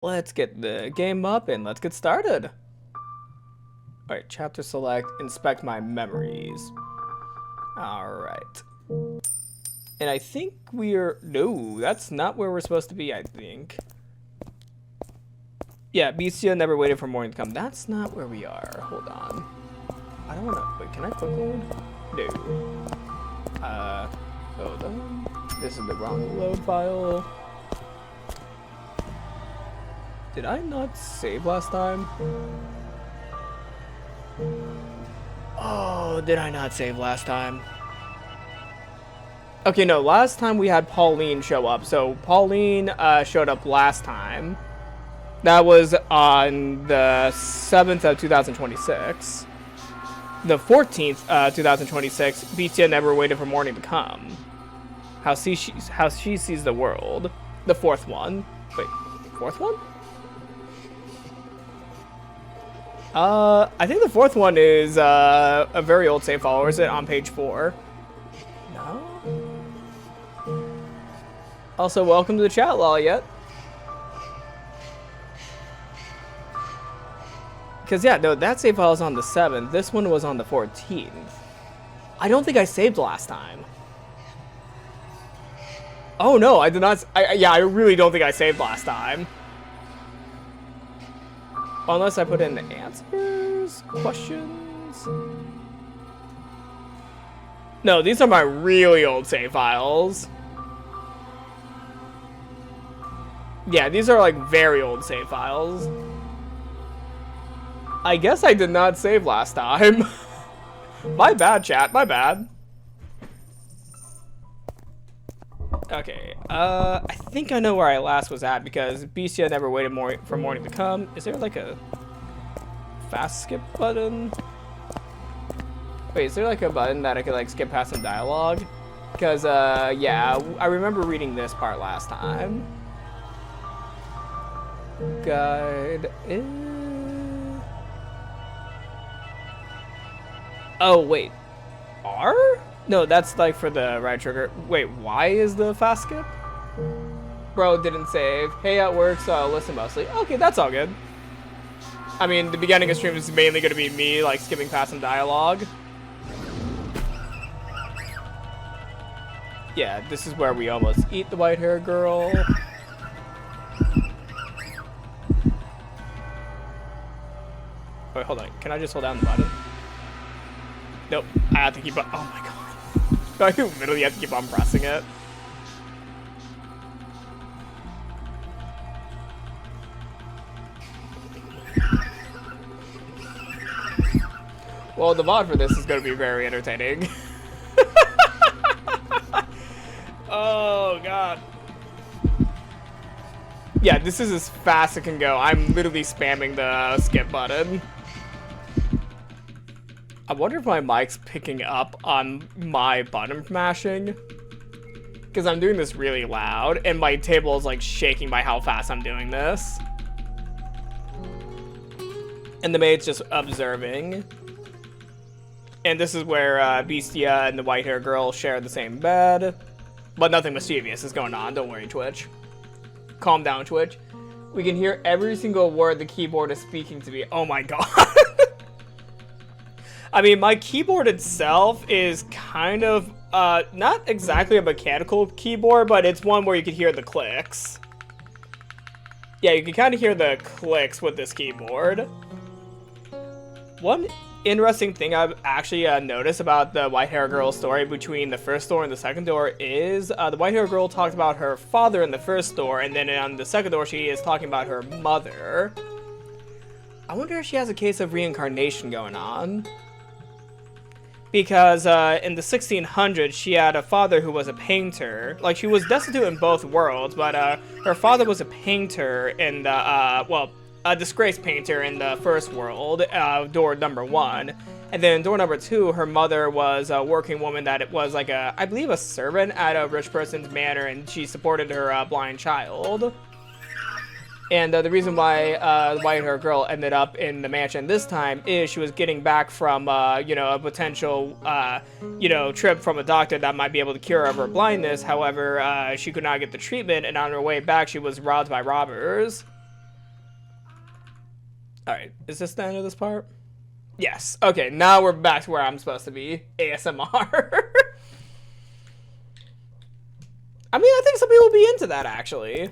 Let's get the game up and let's get started. Alright, chapter select, inspect my memories. Alright. And I think no, that's not where we're supposed to be, I think. Yeah, Bestia never waited for morning to come. That's not where we are. Hold on. I don't wanna, wait, can I quick load? No. Hold on. This is the wrong load file. Did I not save last time? Oh, did I not save last time? Okay, no, last time we had Pauline show up. So Pauline showed up last time. That was on the 7th of 2026. The 14th, 2026, Bestia never waited for morning to come. How she sees the world. The fourth one. Wait, fourth one? I think the fourth one is a very old save file. Or is it on page 4? No? Also, welcome to the chat, Lollyet. Because, yeah, no, that save file is on the 7th. This one was on the 14th. I don't think I saved last time. Oh, no, I did not. Yeah, I really don't think I saved last time. Unless I put in the answers? Questions? No, these are my really old save files. Yeah, these are like very old save files. I guess I did not save last time. My bad, chat. My bad. Okay, I think I know where I last was at because Bestia never waited for morning to come. Is there like a fast skip button? Wait, is there like a button that I could like skip past some dialogue? Because, yeah, I remember reading this part last time. Guide in... Oh, wait. R? No, that's like for the right trigger. Wait, why is the fast skip? Bro, didn't save. Hey, at work, so I'll listen mostly. Okay, that's all good. I mean, the beginning of stream is mainly going to be me, like, skipping past some dialogue. Yeah, this is where we almost eat the white-haired girl. Wait, hold on. Can I just hold down the button? Nope. I have to keep on. Oh my god. I literally have to keep on pressing it. Well, the VOD for this is going to be very entertaining. Oh god. Yeah, this is as fast as it can go. I'm literally spamming the skip button. I wonder if my mic's picking up on my button mashing. Because I'm doing this really loud, and my table is like shaking by how fast I'm doing this. And the maid's just observing. And this is where Bestia and the white-haired girl share the same bed. But nothing mischievous is going on, don't worry, Twitch. Calm down, Twitch. We can hear every single word the keyboard is speaking to me. Oh my god. I mean, my keyboard itself is kind of, not exactly a mechanical keyboard, but it's one where you can hear the clicks. Yeah, you can kind of hear the clicks with this keyboard. One interesting thing I've actually noticed about the white-haired girl story between the first door and the second door is the white-haired girl talked about her father in the first door, and then on the second door she is talking about her mother. I wonder if she has a case of reincarnation going on. Because in the 1600s, she had a father who was a painter. Like, she was destitute in both worlds, but her father was a painter in the, well, a disgraced painter in the first world, door number 1. And then door number 2, her mother was a working woman that was like a, I believe, a servant at a rich person's manor, and she supported her blind child. And the reason why the white-haired girl ended up in the mansion this time is she was getting back from, you know, a potential, you know, trip from a doctor that might be able to cure her of her blindness. However, she could not get the treatment, and on her way back, she was robbed by robbers. Alright, is this the end of this part? Yes. Okay, now we're back to where I'm supposed to be. ASMR. I mean, I think some people will be into that, actually.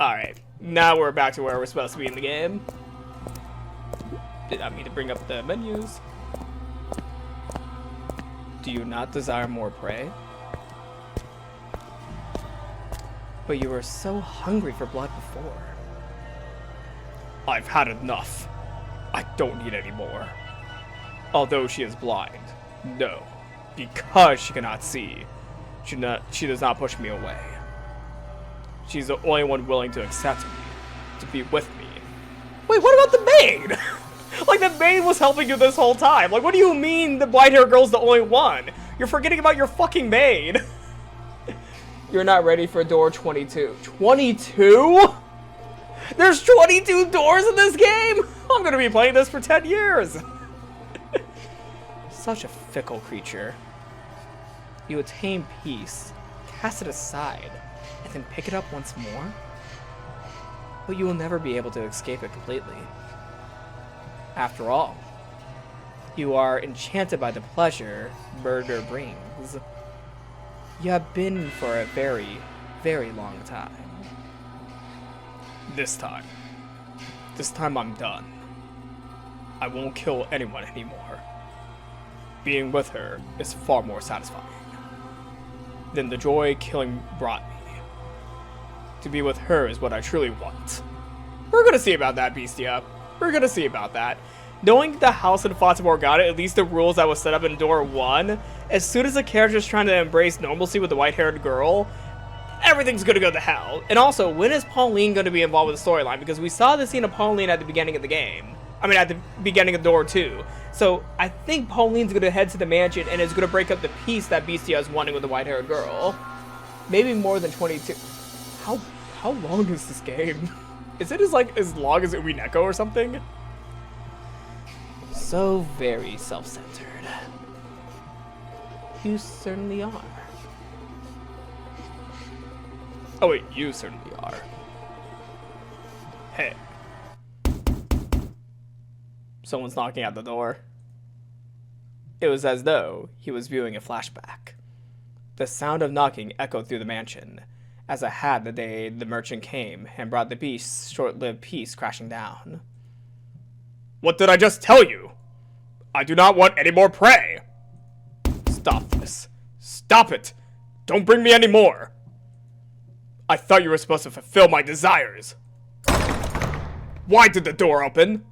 Alright, now we're back to where we're supposed to be in the game. Did not mean to bring up the menus. Do you not desire more prey? But you were so hungry for blood before. I've had enough. I don't need any more. Although she is blind. No. Because she cannot see. She does not push me away. She's the only one willing to accept me. To be with me. Wait, what about the maid? Like, the maid was helping you this whole time. Like, what do you mean the white-haired girl's the only one? You're forgetting about your fucking maid. You're not ready for door 22. 22? There's 22 doors in this game? I'm gonna be playing this for 10 years. Such a fickle creature. You attain peace, cast it aside, and then pick it up once more? But you will never be able to escape it completely. After all, you are enchanted by the pleasure murder brings. You have been for a very, very long time. This time I'm done. I won't kill anyone anymore. Being with her is far more satisfying than the joy killing brought me. To be with her is what I truly want. We're gonna see about that, Bestia. We're gonna see about that. Knowing the house in Fata Morgana, at least the rules that was set up in door 1, as soon as the character's trying to embrace normalcy with the white-haired girl, everything's gonna go to hell. And also, when is Pauline gonna be involved with the storyline? Because we saw the scene of Pauline at the beginning of the game. I mean, at the beginning of door 2. So, I think Pauline's gonna head to the mansion and is gonna break up the peace that Bestia is wanting with the white-haired girl. Maybe more than 22. How long is this game? Is it as long as Umineko or something? So very self-centered. You certainly are. Oh wait, you certainly are. Hey. Someone's knocking at the door. It was as though he was viewing a flashback. The sound of knocking echoed through the mansion, as it had the day the merchant came and brought the beast's short-lived peace crashing down. What did I just tell you? I do not want any more prey! Stop this. Stop it! Don't bring me any more! I thought you were supposed to fulfill my desires! Why did the door open?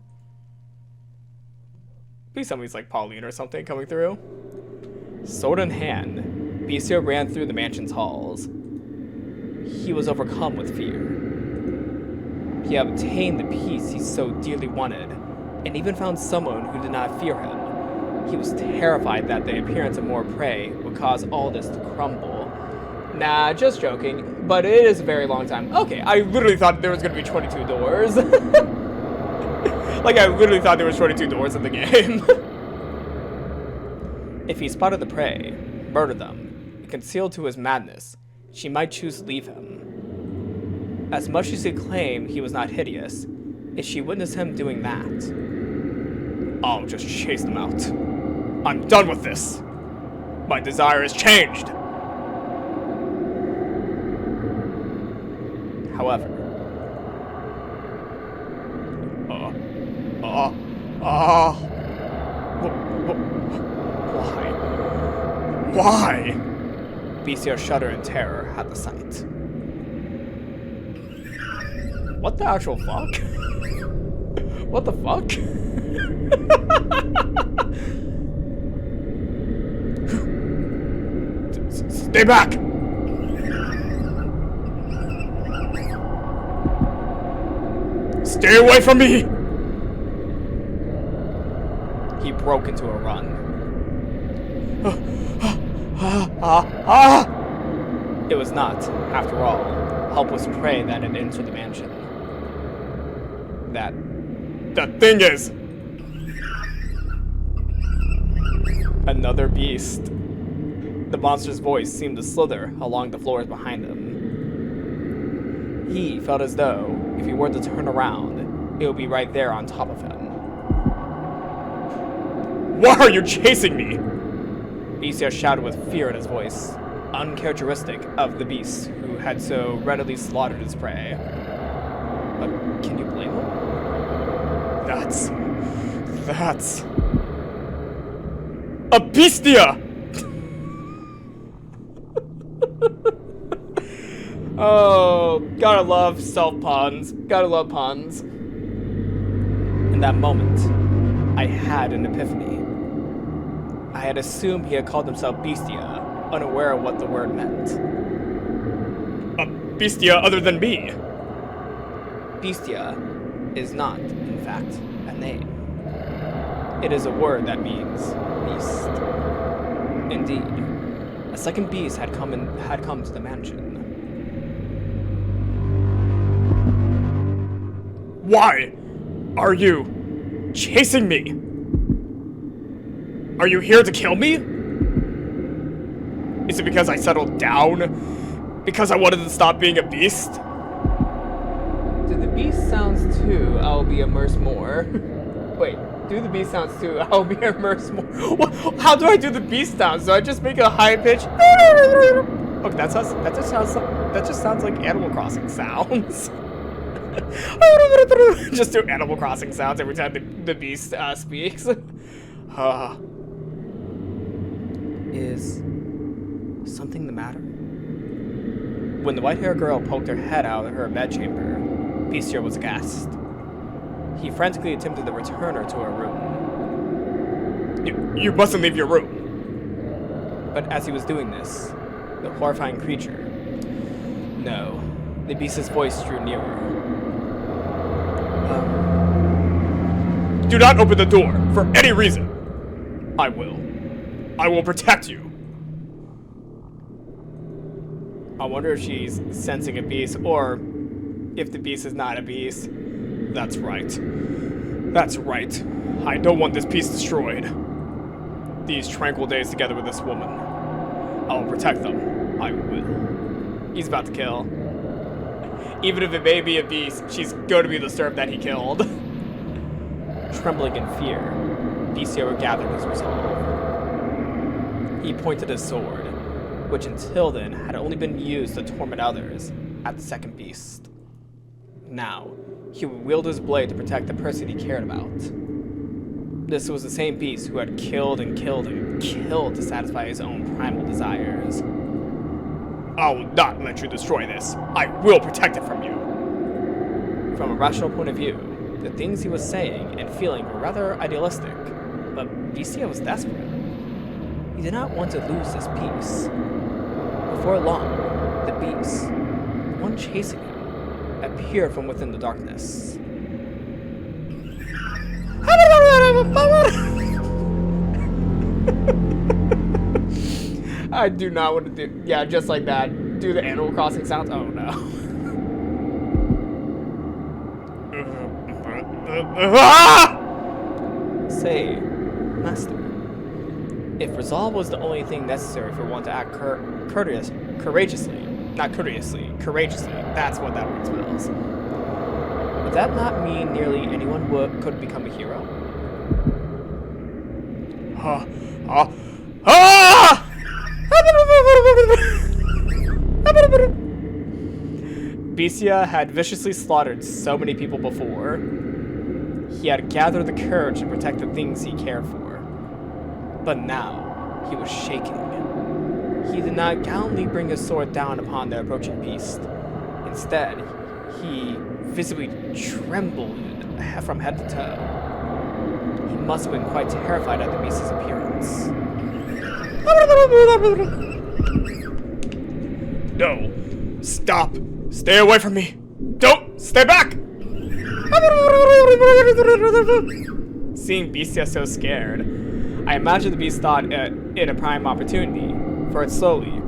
Maybe somebody's like Pauline or something coming through. Sword in hand, Bestia ran through the mansion's halls. He was overcome with fear. He obtained the peace he so dearly wanted, and even found someone who did not fear him. He was terrified that the appearance of more prey would cause all this to crumble. Nah, just joking, but it is a very long time. Okay, I literally thought there was going to be 22 doors. Like, I literally thought there was 22 doors in the game. If he spotted the prey, murdered them, and concealed to his madness, she might choose to leave him. As much as he claimed he was not hideous, if she witnessed him doing that, I'll just chase them out. I'm done with this. My desire has changed. However, why? Bestia shuddered in terror at the sight. What the actual fuck? What the fuck? Stay back! Stay away from me! He broke into a run. It was not, after all, helpless prey that had entered the mansion. That thing is... another beast. The monster's voice seemed to slither along the floors behind him. He felt as though, if he were to turn around, it will be right there on top of him. Why are you chasing me? Beastia shouted with fear in his voice, uncharacteristic of the beast who had so readily slaughtered his prey. But can you blame him? That's... a Beastia! Oh, gotta love self-puns. Gotta love puns. In that moment, I had an epiphany. I had assumed he had called himself Beastia, unaware of what the word meant. A Beastia other than me? Beastia is not, in fact, a name. It is a word that means beast. Indeed, a second beast had come to the mansion. Why are you chasing me? Are you here to kill me? Is it because I settled down? Because I wanted to stop being a beast? Do the beast sounds too, I'll be immersed more. Wait, do the beast sounds too, I'll be immersed more. How do I do the beast sounds? Do I just make a high pitch? Okay, that just sounds like Animal Crossing sounds. Just do Animal Crossing sounds every time the beast speaks. Is something the matter? When the white-haired girl poked her head out of her bedchamber, Beastia was aghast. He frantically attempted to return her to her room. You mustn't leave your room! But as he was doing this, the horrifying creature... No, the beast's voice drew nearer. Do not open the door, for any reason! I will protect you! I wonder if she's sensing a beast, or if the beast is not a beast. That's right. That's right. I don't want this beast destroyed. These tranquil days together with this woman. I will protect them. I will. He's about to kill. Even if it may be a beast, she's going to be the serf that he killed. Trembling in fear, Beastia gathered his resolve. He pointed his sword, which until then had only been used to torment others, at the second beast. Now, he would wield his blade to protect the person he cared about. This was the same beast who had killed and killed and killed to satisfy his own primal desires. I will not let you destroy this. I will protect it from you. From a rational point of view, the things he was saying and feeling were rather idealistic, but Beastia was desperate. He did not want to lose this peace. Before long, the beast, the one chasing him, appeared from within the darkness. I do not want to do... Yeah, just like that. Do the Animal Crossing sounds. Oh, no. Say, Master, if resolve was the only thing necessary for one to act courageously, that's what that word spells. Would that not mean nearly anyone could become a hero? Beastia had viciously slaughtered so many people before. He had gathered the courage to protect the things he cared for. But now, he was shaking. He did not gallantly bring his sword down upon the approaching beast. Instead, he visibly trembled from head to toe. He must have been quite terrified at the beast's appearance. No! Stop! Stay away from me! Don't! Stay back! Seeing Beastia so scared, I imagine the beast thought it a prime opportunity, for it slowly,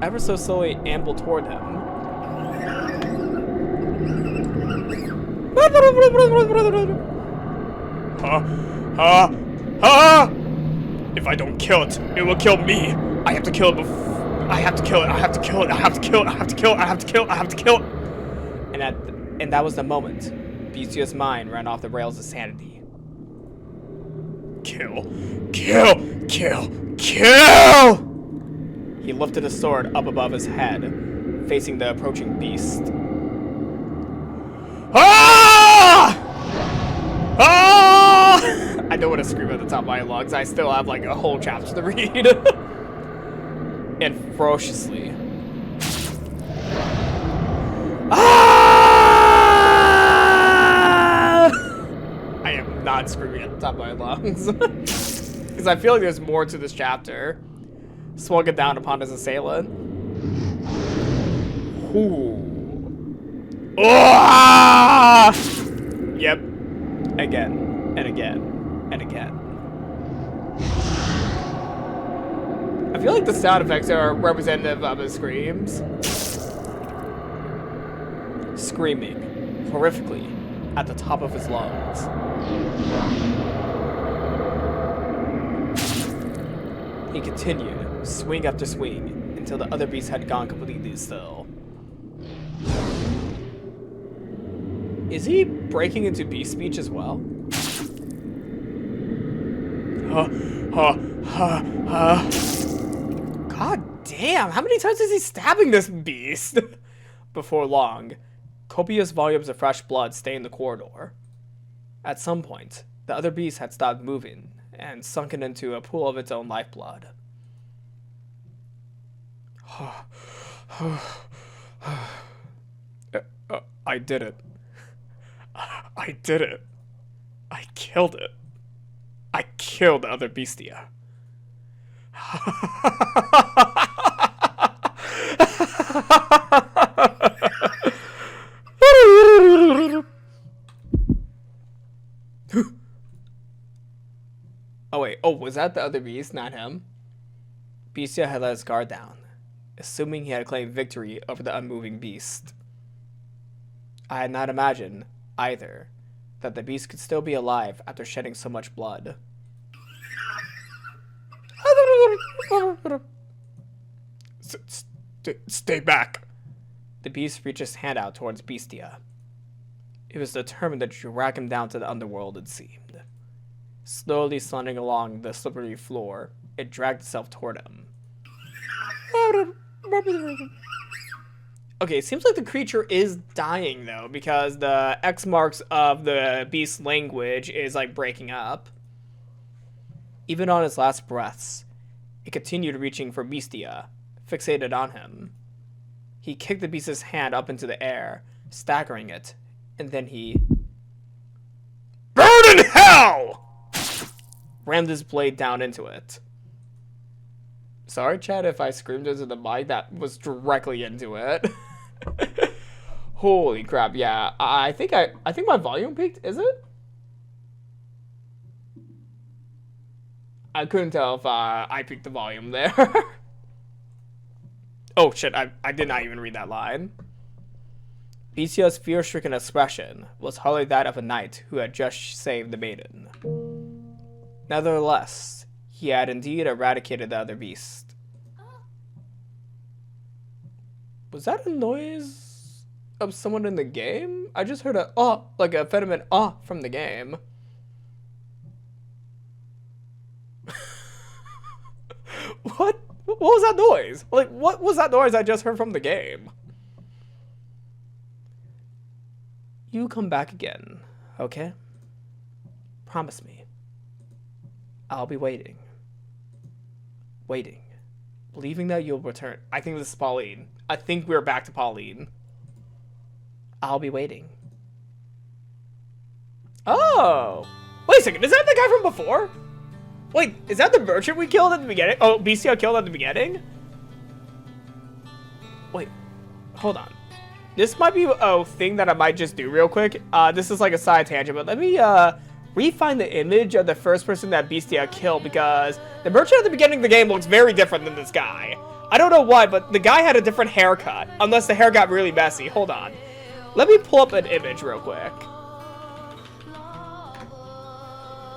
ever so slowly, ambled toward him. If I don't kill it, it will kill me. I have to kill it before. I have to kill it. I have to kill it. I have to kill it. I have to kill it. I have to kill it. I have to kill it. And that was the moment Bestia's mind ran off the rails of sanity. Kill! Kill! Kill! Kill! He lifted his sword up above his head, facing the approaching beast. Ah! Ah! I don't want to scream at the top of my lungs. I still have like a whole chapter to read. And ferociously. Ah! I am not screaming at the top of my lungs. Because I feel like there's more to this chapter. Swung it down upon his assailant. Ooh. Ah! Yep. Again. And again. And again. I feel like the sound effects are representative of his screams. Screaming horrifically at the top of his lungs. He continued, swing after swing, until the other beast had gone completely still. Is he breaking into beast speech as well? God damn, how many times is he stabbing this beast? Before long, copious volumes of fresh blood stained the corridor. At some point, the other beast had stopped moving and sunken into a pool of its own lifeblood. I did it. I did it. I killed it. I killed the other bestia. Oh wait, was that the other beast, not him? Bestia had let his guard down, assuming he had claimed victory over the unmoving beast. I had not imagined, either, that the beast could still be alive after shedding so much blood. Stay back! The beast reached his hand out towards Bestia. It was determined to drag him down to the underworld, it seemed. Slowly sliding along the slippery floor, it dragged itself toward him. Okay, it seems like the creature is dying, though, because the X marks of the beast's language is, like, breaking up. Even on his last breaths, it continued reaching for Bestia, fixated on him. He kicked the beast's hand up into the air, staggering it, and then he... Burn in hell! Rammed his blade down into it. Sorry, Chad, if I screamed into the mic, that was directly into it. Holy crap, yeah. I think my volume peaked, is it? I couldn't tell if I peaked the volume there. Oh shit, I did not even read that line. Bestia's fear-stricken expression was hardly that of a knight who had just saved the maiden. Nevertheless, he had indeed eradicated the other beast. Was that a noise of someone in the game? I just heard like a vehement from the game. What? What was that noise? Like, what was that noise I just heard from the game? You come back again, okay? Promise me. I'll be waiting. Waiting. Believing that you'll return. I think this is Pauline. I think we're back to Pauline. I'll be waiting. Oh! Wait a second, is that the guy from before? Wait, is that the merchant we killed at the beginning? Oh, Bestia killed at the beginning? Wait, hold on. This might be a thing that I might just do real quick. This is like a side tangent, but let me re-find the image of the first person that Bestia killed, because the merchant at the beginning of the game looks very different than this guy. I don't know why, but the guy had a different haircut, unless the hair got really messy. Hold on. Let me pull up an image real quick.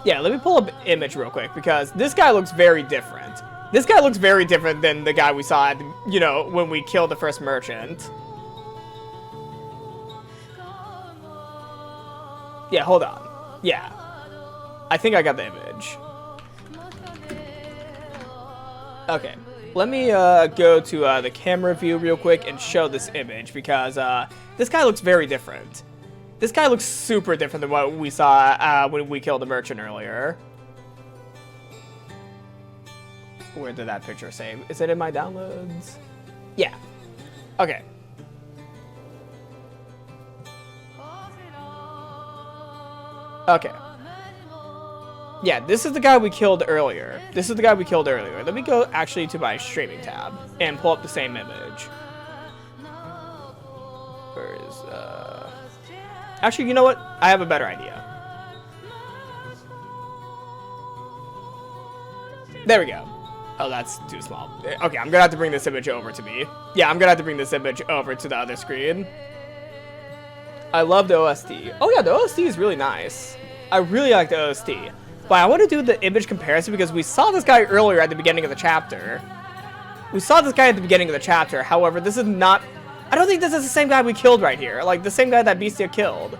Yeah, let me pull up an image real quick, because this guy looks very different. This guy looks very different than the guy we saw at, you know, when we killed the first merchant. Yeah, hold on. Yeah. I think I got the image. Okay. Let me go to the camera view real quick and show this image because this guy looks very different. This guy looks super different than what we saw when we killed the merchant earlier. Where did that picture save? Is it in my downloads? Yeah. Okay. Okay. Yeah, this is the guy we killed earlier. Let me go actually to my streaming tab and pull up the same image. Where is, Actually, you know what? I have a better idea. There we go. Oh, that's too small. Okay, I'm gonna have to bring this image over to me. Yeah, I'm gonna have to bring this image over to the other screen. I love the OST. Oh yeah, the OST is really nice. I really like the OST. But I want to do the image comparison because we saw this guy earlier at the beginning of the chapter. However, this is not... I don't think this is the same guy we killed right here. Like, the same guy that Bestia killed.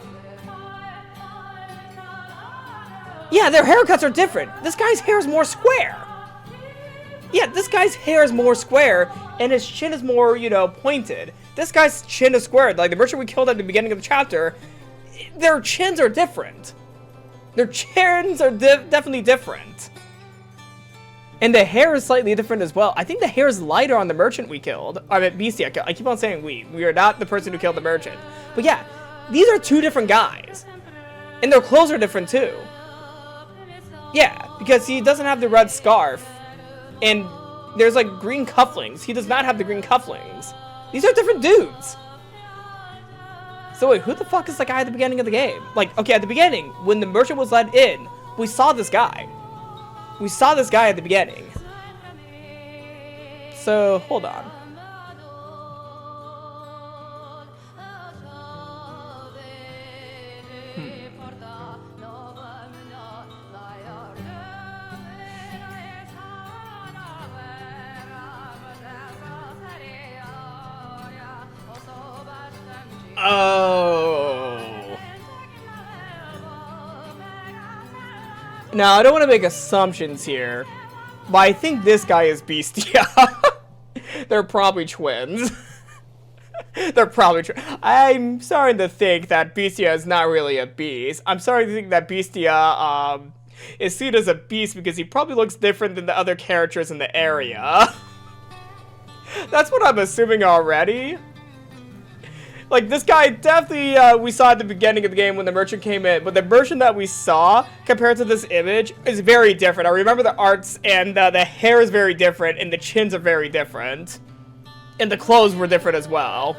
Yeah, their haircuts are different. This guy's hair is more square. Yeah, this guy's hair is more square, and his chin is more, you know, pointed. This guy's chin is squared. Like, the merchant we killed at the beginning of the chapter, their chins are different. Their chins are definitely different. And the hair is slightly different as well. I think the hair is lighter on the merchant we killed. I mean, Bestia. I keep on saying we. We are not the person who killed the merchant. But yeah, these are two different guys. And their clothes are different too. Yeah, because he doesn't have the red scarf. And there's like green cufflinks. He does not have the green cufflinks. These are different dudes. So wait, who the fuck is the guy at the beginning of the game? Like, okay, at the beginning, when the merchant was let in, we saw this guy. We saw this guy at the beginning. So, hold on. Oh. Now, I don't want to make assumptions here, but I think this guy is Bestia. They're probably twins. I'm starting to think that Bestia is not really a beast. I'm starting to think that Bestia is seen as a beast because he probably looks different than the other characters in the area. That's what I'm assuming already. Like, this guy definitely, we saw at the beginning of the game when the merchant came in, but the version that we saw, compared to this image, is very different. I remember the arts, and the hair is very different, and the chins are very different. And the clothes were different as well.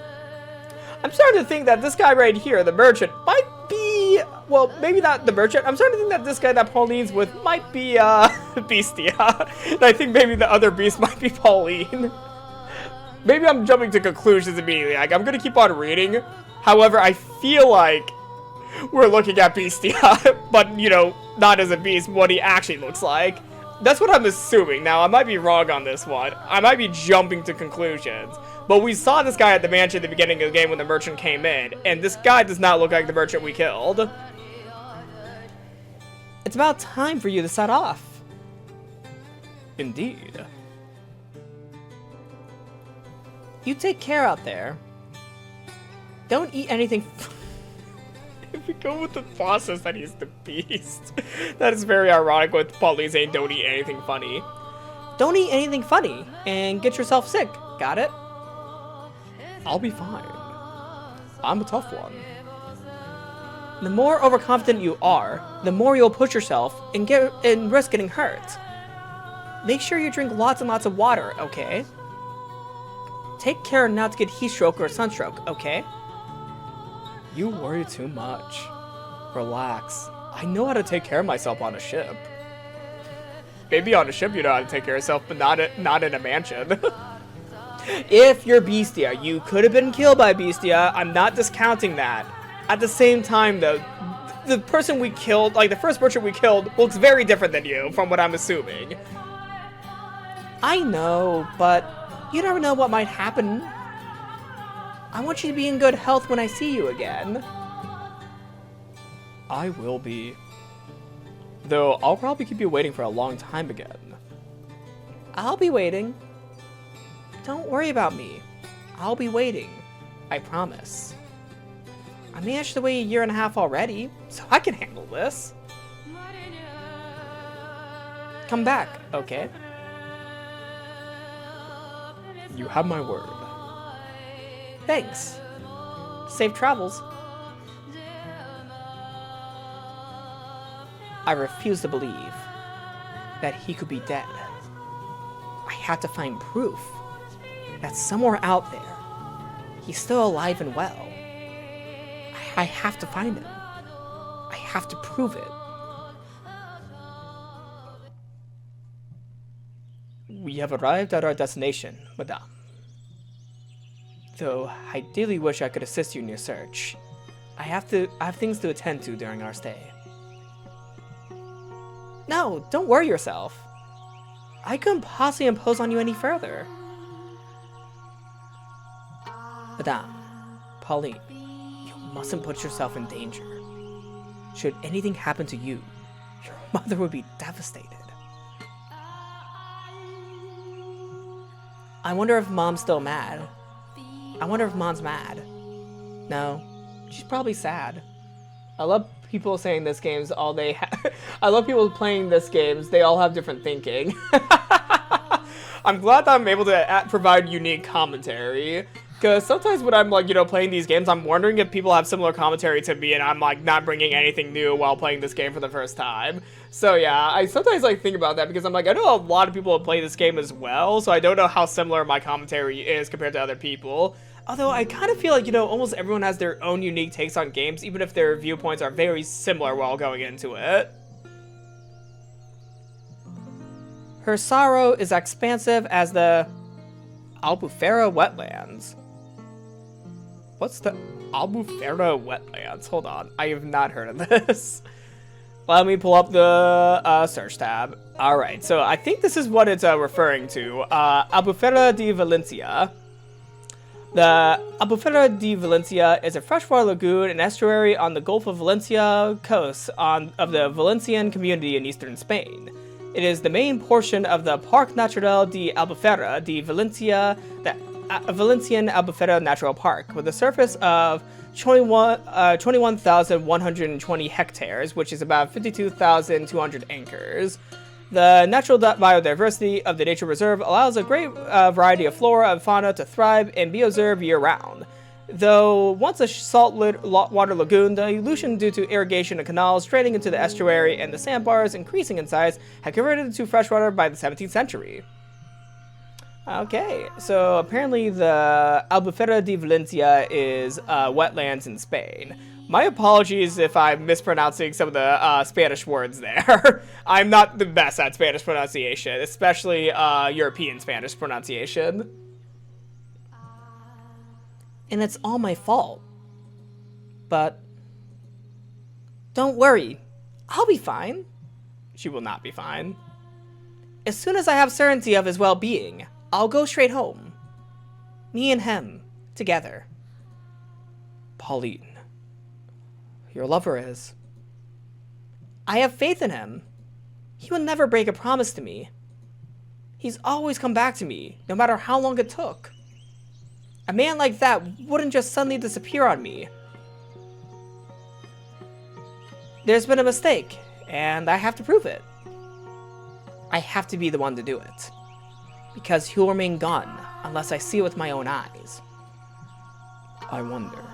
I'm starting to think that this guy right here, the merchant, might be, well, maybe not the merchant. I'm starting to think that this guy that Pauline's with might be, Bestia. And I think maybe the other beast might be Pauline. Maybe I'm jumping to conclusions immediately. Like, I'm gonna keep on reading. However, I feel like we're looking at Bestia, but, you know, not as a beast, what he actually looks like. That's what I'm assuming. Now, I might be wrong on this one. I might be jumping to conclusions. But we saw this guy at the mansion at the beginning of the game when the merchant came in, and this guy does not look like the merchant we killed. It's about time for you to set off. Indeed. You take care out there. Don't eat anything. If we go with the process that he's the beast, that is very ironic with Pauline saying don't eat anything funny. Don't eat anything funny and get yourself sick. Got it? I'll be fine. I'm a tough one. The more overconfident you are, the more you'll push yourself and risk getting hurt. Make sure you drink lots and lots of water, okay? Take care not to get heat stroke or sunstroke, okay? You worry too much. Relax. I know how to take care of myself on a ship. Maybe on a ship you know how to take care of yourself, but not in a mansion. If you're Bestia, you could have been killed by Bestia. I'm not discounting that. At the same time, though, the person we killed, like the first merchant we killed, looks very different than you, from what I'm assuming. I know, but you never know what might happen. I want you to be in good health when I see you again. I will be. Though I'll probably keep you waiting for a long time again. I'll be waiting. Don't worry about me. I'll be waiting. I promise. I managed to wait 1.5 years already, so I can handle this. Come back, okay? You have my word. Thanks. Safe travels. I refuse to believe that he could be dead. I had to find proof that somewhere out there, he's still alive and well. I have to find him. I have to prove it. We have arrived at our destination, madame. Though I dearly wish I could assist you in your search. I have things to attend to during our stay. No, don't worry yourself. I couldn't possibly impose on you any further. Madame, Pauline, you mustn't put yourself in danger. Should anything happen to you, your mother would be devastated. I wonder if Mom's still mad. I wonder if Mom's mad. No, she's probably sad. I love people saying this game's all they I love people playing this games. They all have different thinking. I'm glad that I'm able to provide unique commentary. Because sometimes when I'm, like, you know, playing these games, I'm wondering if people have similar commentary to me and I'm, like, not bringing anything new while playing this game for the first time. So, yeah, I sometimes, like, think about that because I'm like, I know a lot of people have played this game as well, so I don't know how similar my commentary is compared to other people. Although, I kind of feel like, you know, almost everyone has their own unique takes on games, even if their viewpoints are very similar while going into it. Her sorrow is expansive as the Albufera wetlands. What's the Albufera wetlands? Hold on, I have not heard of this. Let me pull up the search tab. Alright, so I think this is what it's referring to. Albufera de Valencia. The Albufera de Valencia is a freshwater lagoon and estuary on the Gulf of Valencia coast of the Valencian community in eastern Spain. It is the main portion of the Parque Natural de Albufera de Valencia, the Valencian Albufera Natural Park, with a surface of 21,120 hectares, which is about 52,200 acres. The natural biodiversity of the nature reserve allows a great variety of flora and fauna to thrive and be observed year-round. Though once a saltwater lagoon, the illusion due to irrigation and canals draining into the estuary and the sandbars increasing in size had converted it to freshwater by the 17th century. Okay, so apparently the Albufera de Valencia is wetlands in Spain. My apologies if I'm mispronouncing some of the Spanish words there. I'm not the best at Spanish pronunciation, especially European Spanish pronunciation. And it's all my fault. But don't worry, I'll be fine. She will not be fine. As soon as I have certainty of his well-being, I'll go straight home. Me and him, together. Pauline. Your lover is. I have faith in him. He would never break a promise to me. He's always come back to me, no matter how long it took. A man like that wouldn't just suddenly disappear on me. There's been a mistake, and I have to prove it. I have to be the one to do it. Because he'll remain gone unless I see it with my own eyes. I wonder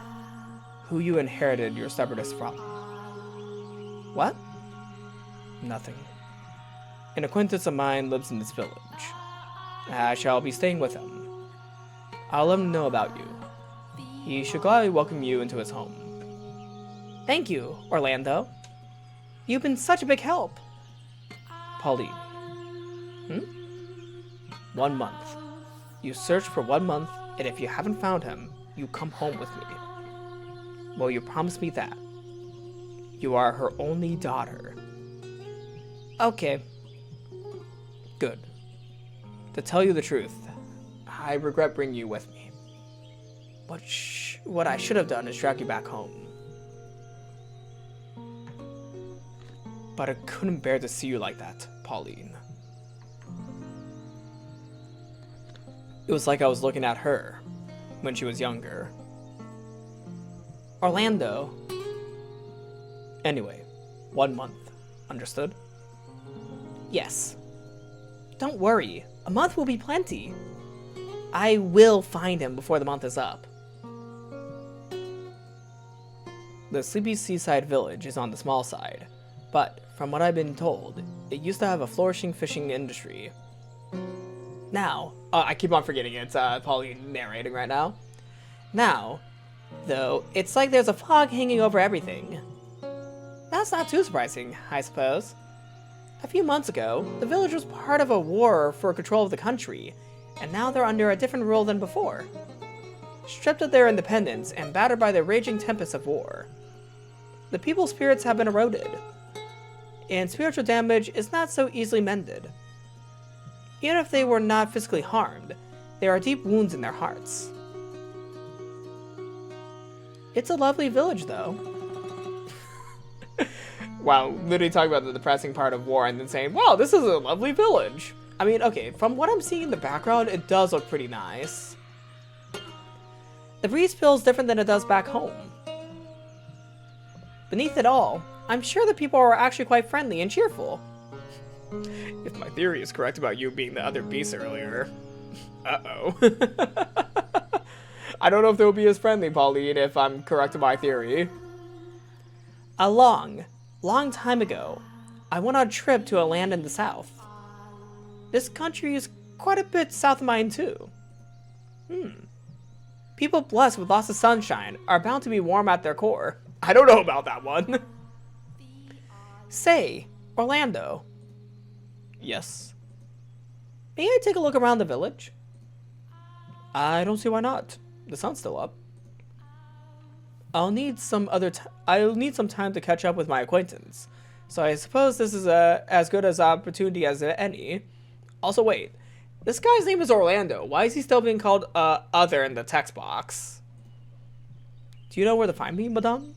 who you inherited your stubbornness from. What? Nothing. An acquaintance of mine lives in this village. I shall be staying with him. I'll let him know about you. He should gladly welcome you into his home. Thank you, Orlando. You've been such a big help. Pauline. 1 month. You search for 1 month, and if you haven't found him, you come home with me. Will you promise me that? You are her only daughter. Okay. Good. To tell you the truth, I regret bringing you with me. What I should have done is drag you back home. But I couldn't bear to see you like that, Pauline. It was like I was looking at her when she was younger. Orlando. Anyway, 1 month. Understood? Yes. Don't worry. A month will be plenty. I will find him before the month is up. The sleepy seaside village is on the small side, but from what I've been told, it used to have a flourishing fishing industry. Now, I keep on forgetting it's Pauline narrating right now. Now, though, it's like there's a fog hanging over everything. That's not too surprising, I suppose. A few months ago, the village was part of a war for control of the country, and now they're under a different rule than before. Stripped of their independence and battered by the raging tempest of war. The people's spirits have been eroded, and spiritual damage is not so easily mended. Even if they were not physically harmed, there are deep wounds in their hearts. It's a lovely village, though. Wow, literally talking about the depressing part of war and then saying, wow, this is a lovely village. I mean, okay, from what I'm seeing in the background, it does look pretty nice. The breeze feels different than it does back home. Beneath it all, I'm sure the people are actually quite friendly and cheerful. If my theory is correct about you being the other beast earlier. Uh-oh. I don't know if they'll be as friendly, Pauline, if I'm correct in my theory. A long time ago, I went on a trip to a land in the south. This country is quite a bit south of mine, too. People blessed with lots of sunshine are bound to be warm at their core. I don't know about that one. Say, Orlando. Yes? May I take a look around the village? I don't see why not. The sun's still up. I'll need some time to catch up with my acquaintance. So I suppose this is as good as opportunity as any. Also, wait. This guy's name is Orlando. Why is he still being called other in the text box? Do you know where to find me, madame?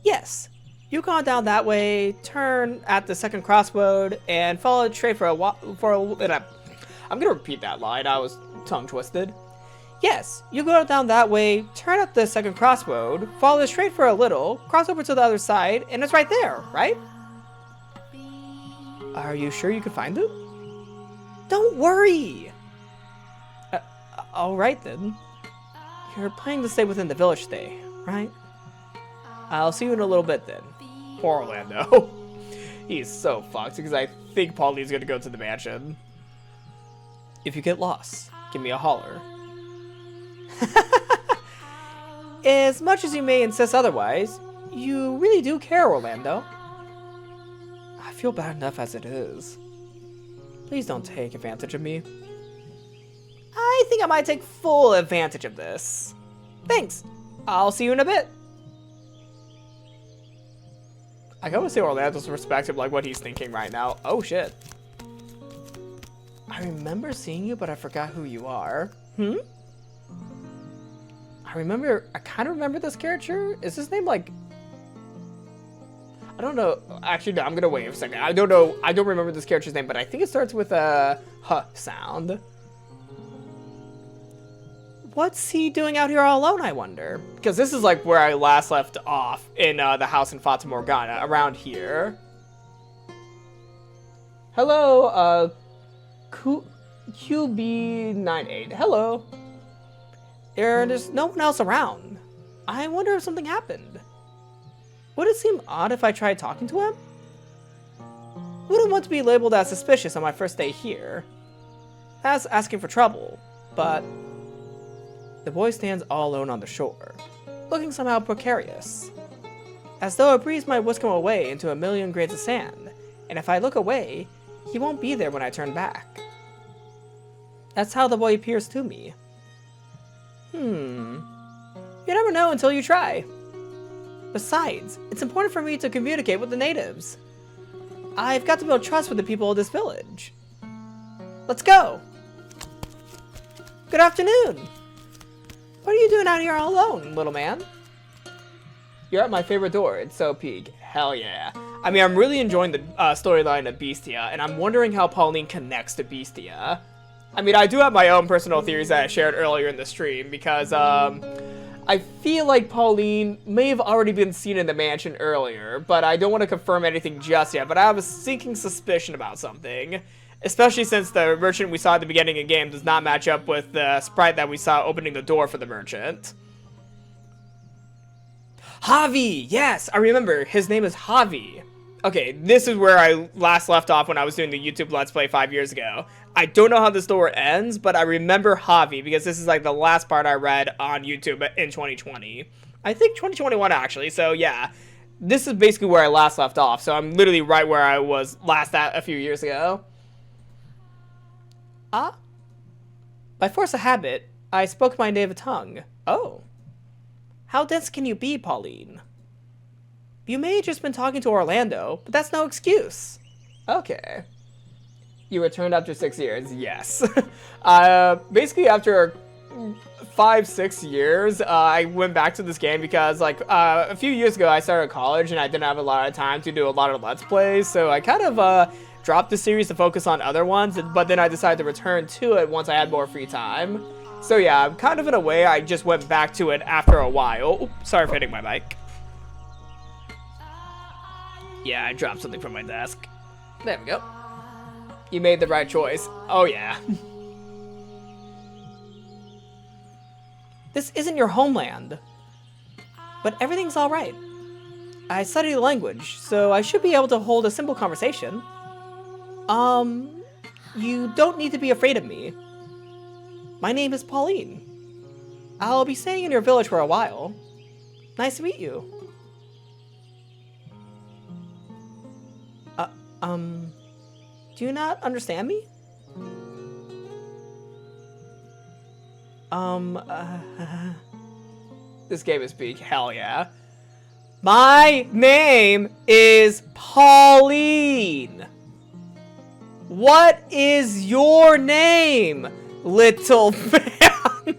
Yes. You go down that way, turn at the second crossroad, and follow it straight for a while. I'm gonna repeat that line. I was tongue twisted. Yes, you go down that way, turn at the second crossroad, follow it straight for a little, cross over to the other side, and it's right there, right? Are you sure you can find it? Don't worry! Alright then. You're planning to stay within the village today, right? I'll see you in a little bit then. Poor Orlando. He's so fucked because I think Pauline's gonna go to the mansion. If you get lost, give me a holler. As much as you may insist otherwise, you really do care, Orlando. I feel bad enough as it is. Please don't take advantage of me. I think I might take full advantage of this. Thanks. I'll see you in a bit. I gotta say Orlando's perspective, like what he's thinking right now. Oh shit. I remember seeing you, but I forgot who you are. I kind of remember this character. Is his name like... I don't know. Actually, no, I'm gonna wait a second. I don't know. I don't remember this character's name, but I think it starts with a huh sound. What's he doing out here all alone, I wonder? Because this is like where I last left off in the house in Fata Morgana, around here. Hello, QB98. Hello. There's no one else around. I wonder if something happened. Would it seem odd if I tried talking to him? Wouldn't want to be labeled as suspicious on my first day here. That's asking for trouble, but... The boy stands all alone on the shore, looking somehow precarious. As though a breeze might whisk him away into a million grains of sand, and if I look away, he won't be there when I turn back. That's how the boy appears to me. You never know until you try. Besides, it's important for me to communicate with the natives. I've got to build trust with the people of this village. Let's go! Good afternoon! What are you doing out here all alone, little man? You're at my favorite door. It's so peak. Hell yeah. I mean, I'm really enjoying the storyline of Bestia, and I'm wondering how Pauline connects to Bestia. I mean, I do have my own personal theories that I shared earlier in the stream, because I feel like Pauline may have already been seen in the mansion earlier, but I don't want to confirm anything just yet, but I have a sinking suspicion about something. Especially since the merchant we saw at the beginning of the game does not match up with the sprite that we saw opening the door for the merchant. Javi! Yes, I remember. His name is Javi. Okay, this is where I last left off when I was doing the YouTube Let's Play 5 years ago. I don't know how the story ends, but I remember Javi because this is like the last part I read on YouTube in 2020. I think 2021 actually, so yeah. This is basically where I last left off, so I'm literally right where I was last at a few years ago. By force of habit, I spoke my native tongue. Oh. How dense can you be, Pauline? You may have just been talking to Orlando, but that's no excuse. Okay. You returned after 6 years? Yes. Basically after 5-6 years, I went back to this game because like a few years ago I started college and I didn't have a lot of time to do a lot of Let's Plays, so I kind of dropped the series to focus on other ones, but then I decided to return to it once I had more free time. So yeah, kind of in a way, I just went back to it after a while. Oops, sorry for hitting my mic. Yeah, I dropped something from my desk. There we go. You made the right choice. Oh yeah. This isn't your homeland. But everything's alright. I study the language, so I should be able to hold a simple conversation. You don't need to be afraid of me. My name is Pauline. I'll be staying in your village for a while. Nice to meet you. Do you not understand me? This game is peak. Hell yeah. My name is Pauline. What is your name, little man? I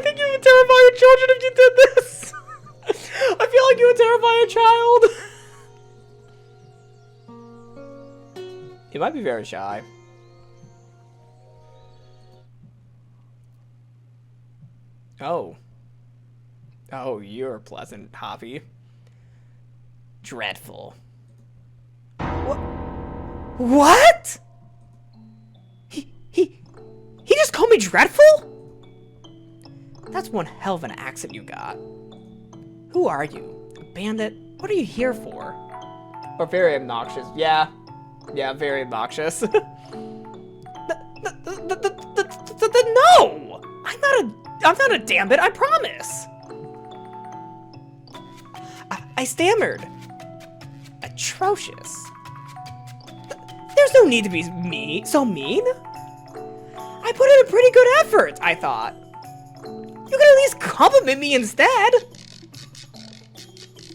think you would terrify your children if you did this. I feel like you would terrify a child. You might be very shy. Oh. Oh, you're pleasant, Javi. Dreadful. What? He just called me dreadful? That's one hell of an accent you got. Who are you? A bandit? What are you here for? Or very obnoxious. Yeah, very obnoxious. No! I'm not a damn it, I promise. I stammered. Atrocious. There's no need to be so mean. I put in a pretty good effort, I thought. You could at least compliment me instead.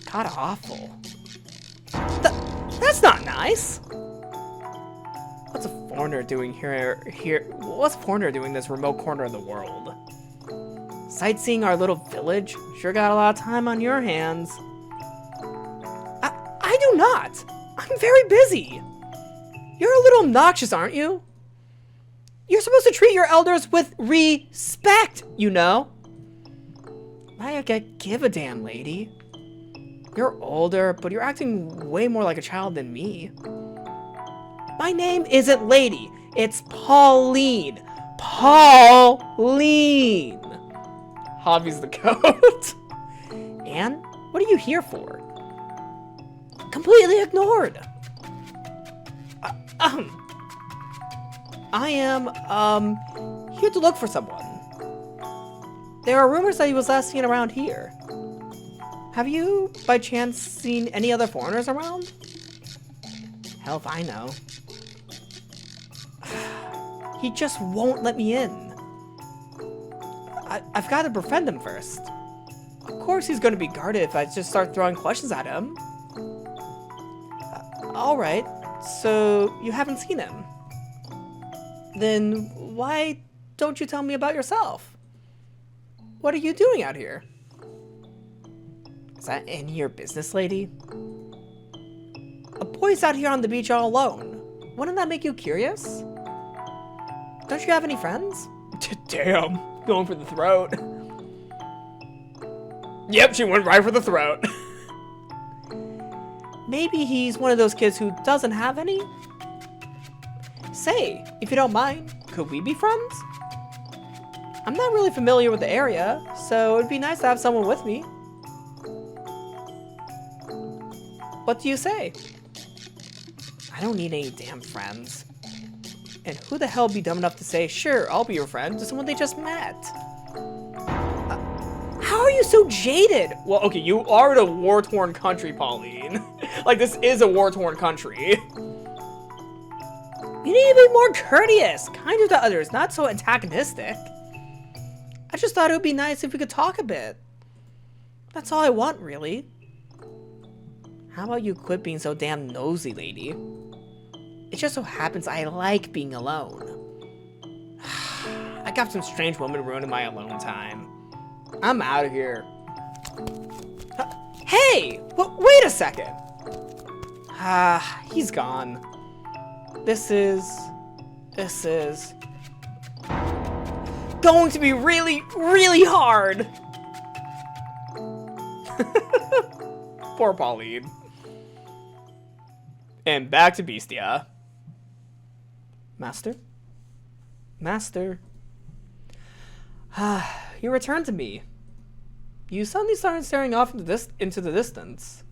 God awful. That's not nice. What's a foreigner doing here? What's a foreigner doing in this remote corner of the world? Sightseeing our little village? Sure got a lot of time on your hands. I do not. I'm very busy. You're a little obnoxious, aren't you? You're supposed to treat your elders with respect, you know? I give a damn, lady. You're older, but you're acting way more like a child than me. My name isn't Lady. It's Pauline. Pauline. Javi's the goat. And what are you here for? Completely ignored. I am, here to look for someone. There are rumors that he was last seen around here. Have you, by chance, seen any other foreigners around? Hell if I know. He just won't let me in. I've got to befriend him first. Of course he's going to be guarded if I just start throwing questions at him. Alright, so you haven't seen him. Then why don't you tell me about yourself? What are you doing out here? Is that any of your business, lady? A boy's out here on the beach all alone. Wouldn't that make you curious? Don't you have any friends? Damn, going for the throat. Yep, she went right for the throat. Maybe he's one of those kids who doesn't have any? Say, if you don't mind, could we be friends? I'm not really familiar with the area, so it'd be nice to have someone with me. What do you say? I don't need any damn friends. And who the hell would be dumb enough to say, sure, I'll be your friend, to someone they just met? How are you so jaded? Well, okay, you are in a war-torn country, Pauline. Like, this is a war-torn country. You need to be more courteous, kinder to others, not so antagonistic. I just thought it would be nice if we could talk a bit. That's all I want, really. How about you quit being so damn nosy, lady? It just so happens I like being alone. I got some strange woman ruining my alone time. I'm out of here. Hey! Wait a second! He's gone. This is going to be really, really hard. Poor Pauline. And back to Bestia. Master? Master? You returned to me. You suddenly started staring off into the distance.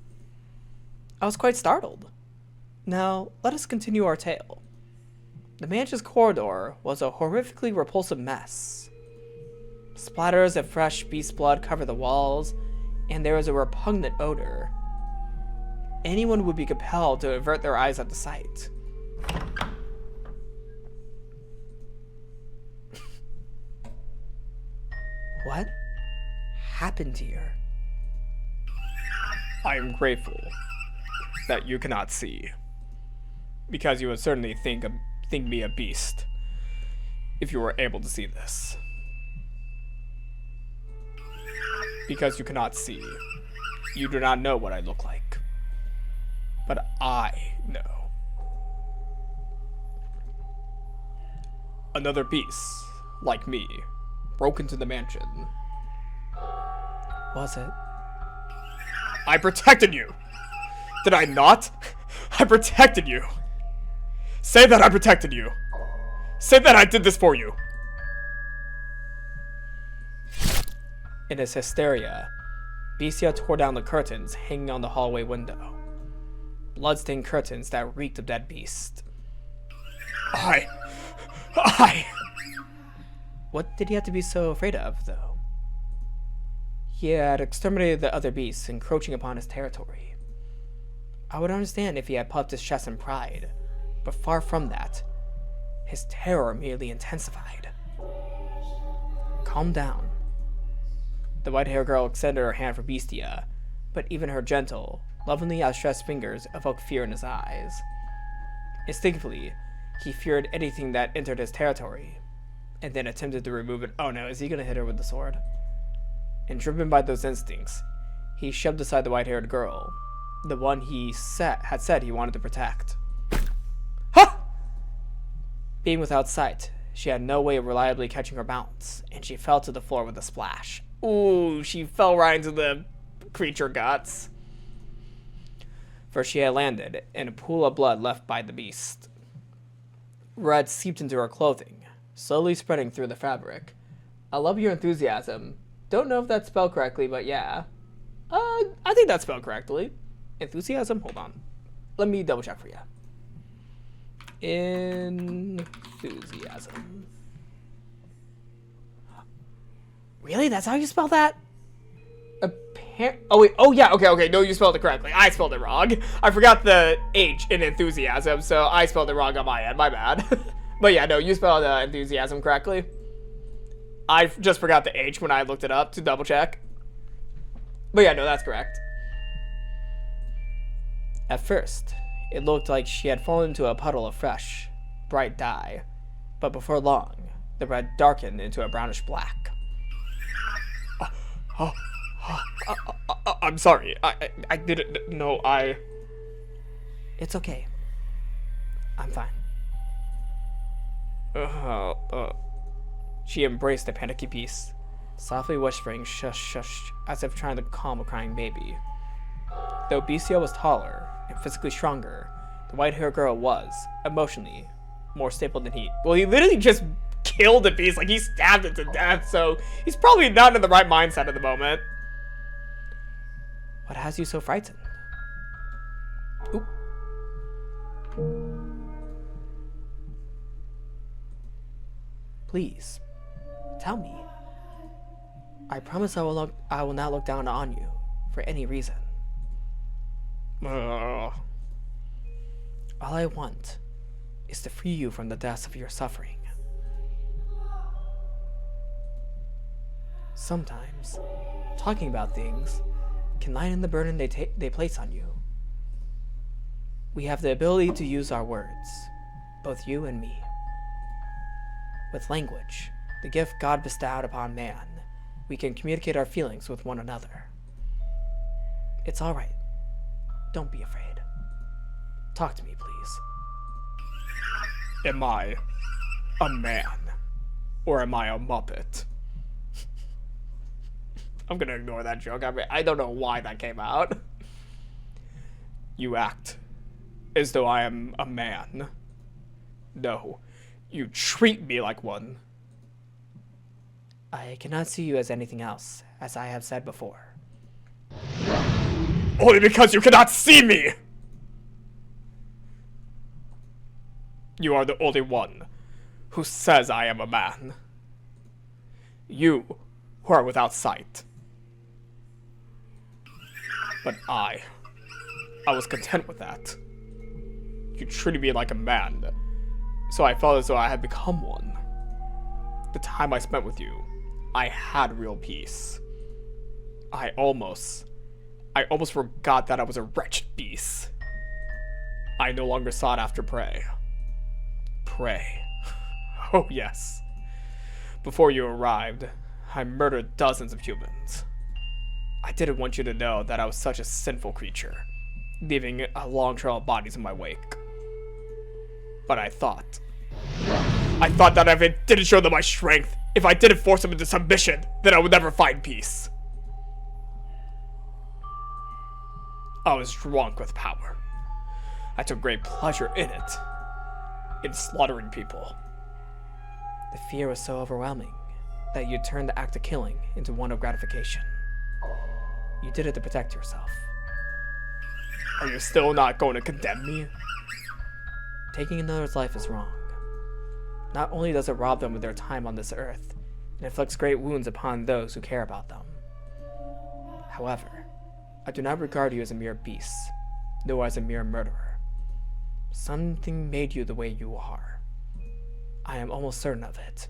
I was quite startled. Now, let us continue our tale. The mansion's corridor was a horrifically repulsive mess. Splatters of fresh beast blood covered the walls, and there was a repugnant odor. Anyone would be compelled to avert their eyes at the sight. What happened here? I am grateful that you cannot see, because you would certainly think me a beast if you were able to see this. Because you cannot see, you do not know what I look like, but I know. Another beast, like me, broke into the mansion. Was it? I protected you! Did I not? I protected you! Say that I protected you! Say that I did this for you! In his hysteria, Bestia tore down the curtains hanging on the hallway window. Bloodstained curtains that reeked of dead beast. I... What did he have to be so afraid of, though? He had exterminated the other beasts, encroaching upon his territory. I would understand if he had puffed his chest in pride, but far from that. His terror merely intensified. Calm down. The white-haired girl extended her hand for Bestia, but even her gentle, lovingly outstretched fingers evoked fear in his eyes. Instinctively, he feared anything that entered his territory, and then attempted to remove it. Oh no, is he gonna hit her with the sword? And driven by those instincts, he shoved aside the white-haired girl, the one he had said he wanted to protect. Ha! Being without sight, she had no way of reliably catching her bounce, and she fell to the floor with a splash. Ooh, she fell right into the creature guts. For she had landed in a pool of blood left by the beast. Red seeped into her clothing, slowly spreading through the fabric. I love your enthusiasm. Don't know if that's spelled correctly, but yeah. I think that's spelled correctly. Enthusiasm? Hold on. Let me double check for you. Enthusiasm. Really? That's how you spell that? Oh wait, oh yeah, okay, no, you spelled it correctly. I spelled it wrong. I forgot the H in enthusiasm, so I spelled it wrong on my end, my bad. But yeah, no, you spelled enthusiasm correctly. I just forgot the H when I looked it up to double check. But yeah, no, that's correct. At first, it looked like she had fallen into a puddle of fresh, bright dye. But before long, the red darkened into a brownish black. I'm sorry. I didn't know It's okay. I'm fine. She embraced the panicky beast, softly whispering shush shush as if trying to calm a crying baby. Though Beastia was taller and physically stronger, the white-haired girl was, emotionally, more stable than he. Well, he literally just killed the beast, like he stabbed it to death, so he's probably not in the right mindset at the moment. What has you so frightened? Oop. Please, tell me. I promise I will not look down on you for any reason. All I want is to free you from the depths of your suffering. Sometimes, talking about things can lighten the burden they place on you. We have the ability to use our words, both you and me. With language, the gift God bestowed upon man, we can communicate our feelings with one another. It's all right. Don't be afraid. Talk to me, please. Am I a man? Or am I a Muppet? I'm gonna ignore that joke. I mean, I don't know why that came out. You act as though I am a man. No, you treat me like one. I cannot see you as anything else, as I have said before. Only because you cannot see me! You are the only one who says I am a man. You who are without sight. But I was content with that. You treated me like a man, so I felt as though I had become one. The time I spent with you, I had real peace. I almost forgot that I was a wretched beast. I no longer sought after prey. Prey. Oh yes. Before you arrived, I murdered dozens of humans. I didn't want you to know that I was such a sinful creature, leaving a long trail of bodies in my wake. But I thought that if I didn't show them my strength, if I didn't force them into submission, then I would never find peace. I was drunk with power. I took great pleasure in it, in slaughtering people. The fear was so overwhelming that you turned the act of killing into one of gratification. You did it to protect yourself. Are you still not going to condemn me? Taking another's life is wrong. Not only does it rob them of their time on this earth, it inflicts great wounds upon those who care about them. However, I do not regard you as a mere beast, nor as a mere murderer. Something made you the way you are. I am almost certain of it.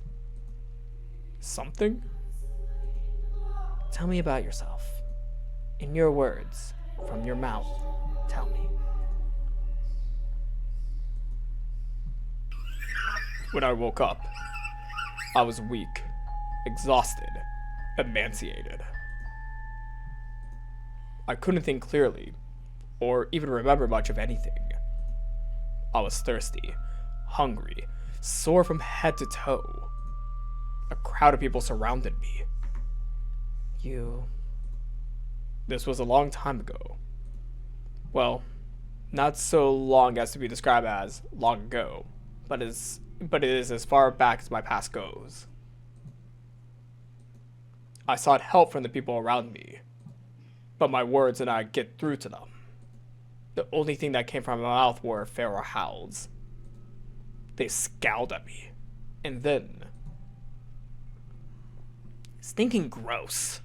Something? Tell me about yourself. In your words, from your mouth, tell me. When I woke up, I was weak, exhausted, emaciated. I couldn't think clearly, or even remember much of anything. I was thirsty, hungry, sore from head to toe. A crowd of people surrounded me. This was a long time ago. Well, not so long as to be described as long ago, but it is as far back as my past goes. I sought help from the people around me, but my words did not get through to them. The only thing that came from my mouth were feral howls. They scowled at me, and then... Stinking gross.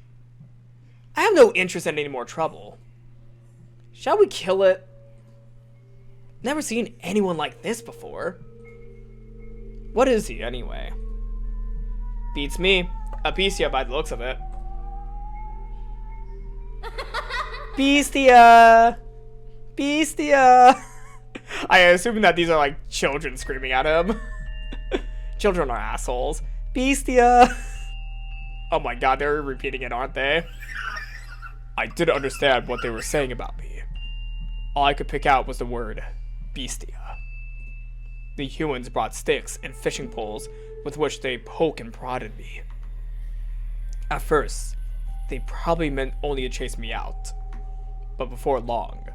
I have no interest in any more trouble. Shall we kill it? Never seen anyone like this before. What is he, anyway? Beats me. A Beastia by the looks of it. Beastia! Beastia! I assume that these are like children screaming at him. Children are assholes. Beastia! Oh my god, they're repeating it, aren't they? I didn't understand what they were saying about me. All I could pick out was the word Bestia. The humans brought sticks and fishing poles with which they poke and prodded me. At first, they probably meant only to chase me out. But before long,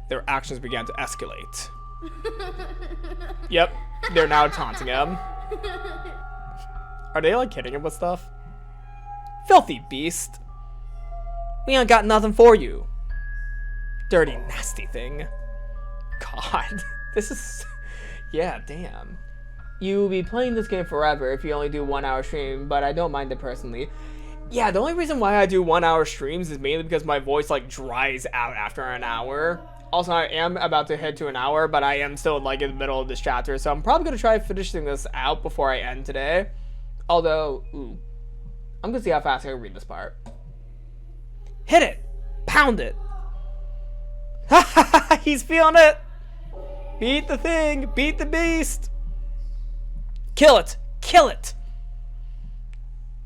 their actions began to escalate. Yep, they're now taunting him. Are they like hitting him with stuff? Filthy beast. We ain't got nothing for you. Dirty, nasty thing. God, this is... Yeah, damn. You'll be playing this game forever if you only do 1 hour stream, but I don't mind it personally. Yeah, the only reason why I do 1 hour streams is mainly because my voice like dries out after an hour. Also, I am about to head to an hour, but I am still like in the middle of this chapter, so I'm probably gonna try finishing this out before I end today. Although, I'm gonna see how fast I can read this part. Hit it! Pound it! He's feeling it! Beat the thing! Beat the beast! Kill it! Kill it!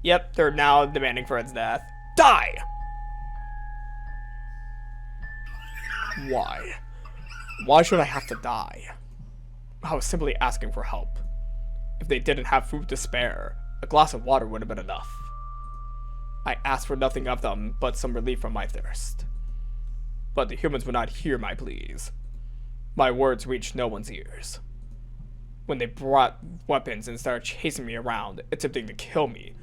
Yep, they're now demanding for its death. Die! Why? Why should I have to die? I was simply asking for help. If they didn't have food to spare, a glass of water would have been enough. I asked for nothing of them but some relief from my thirst. But the humans would not hear my pleas. My words reached no one's ears. When they brought weapons and started chasing me around, attempting to kill me,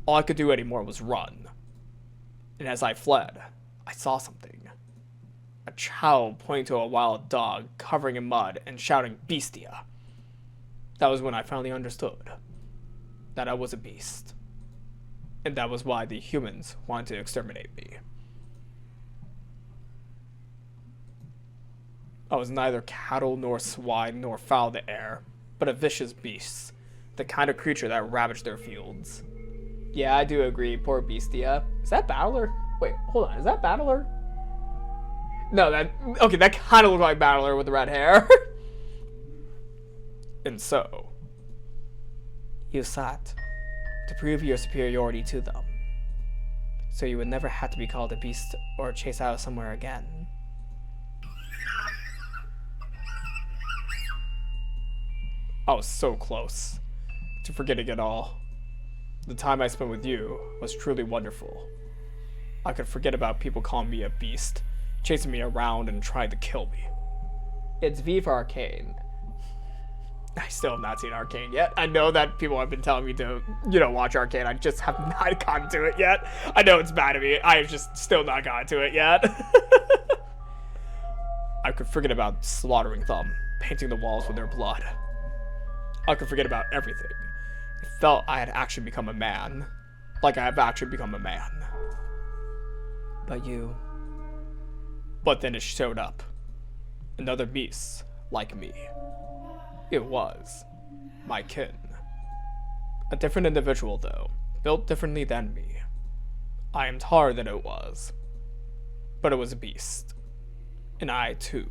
all I could do anymore was run. And as I fled, I saw something. A child pointing to a wild dog covering in mud and shouting Bestia. That was when I finally understood that I was a beast. And that was why the humans wanted to exterminate me. I was neither cattle nor swine nor fowl of the air, but a vicious beast, the kind of creature that ravaged their fields. Yeah, I do agree, poor Bestia. Is that Battler? Wait, hold on, is that Battler? No, that kind of looked like Battler with the red hair. And so, you sought to prove your superiority to them, so you would never have to be called a beast or chased out of somewhere again. I was so close to forgetting it all. The time I spent with you was truly wonderful. I could forget about people calling me a beast, chasing me around and trying to kill me. It's V for Arcane. I still have not seen Arcane yet. I know that people have been telling me to, watch Arcane. I just have not gotten to it yet. I know it's bad of me. I have just still not gotten to it yet. I could forget about slaughtering them, painting the walls with their blood. I could forget about everything. It felt I had actually become a man. Like I have actually become a man. But then it showed up. Another beast, like me. It was my kin. A different individual, though, built differently than me. I am taller than it was. But it was a beast. And I, too,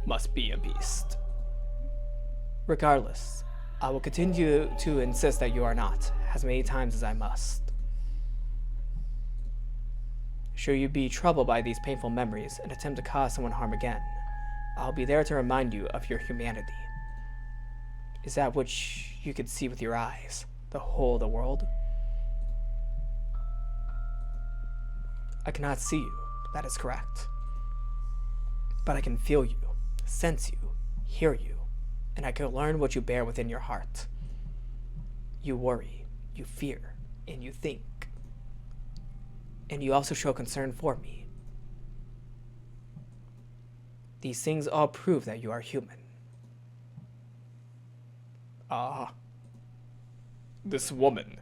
must be a beast. Regardless, I will continue to insist that you are not, as many times as I must. Should you be troubled by these painful memories and attempt to cause someone harm again, I'll be there to remind you of your humanity. Is that which you could see with your eyes, the whole of the world? I cannot see you, that is correct. But I can feel you, sense you, hear you, and I can learn what you bear within your heart. You worry, you fear, and you think. And you also show concern for me. These things all prove that you are human. This woman.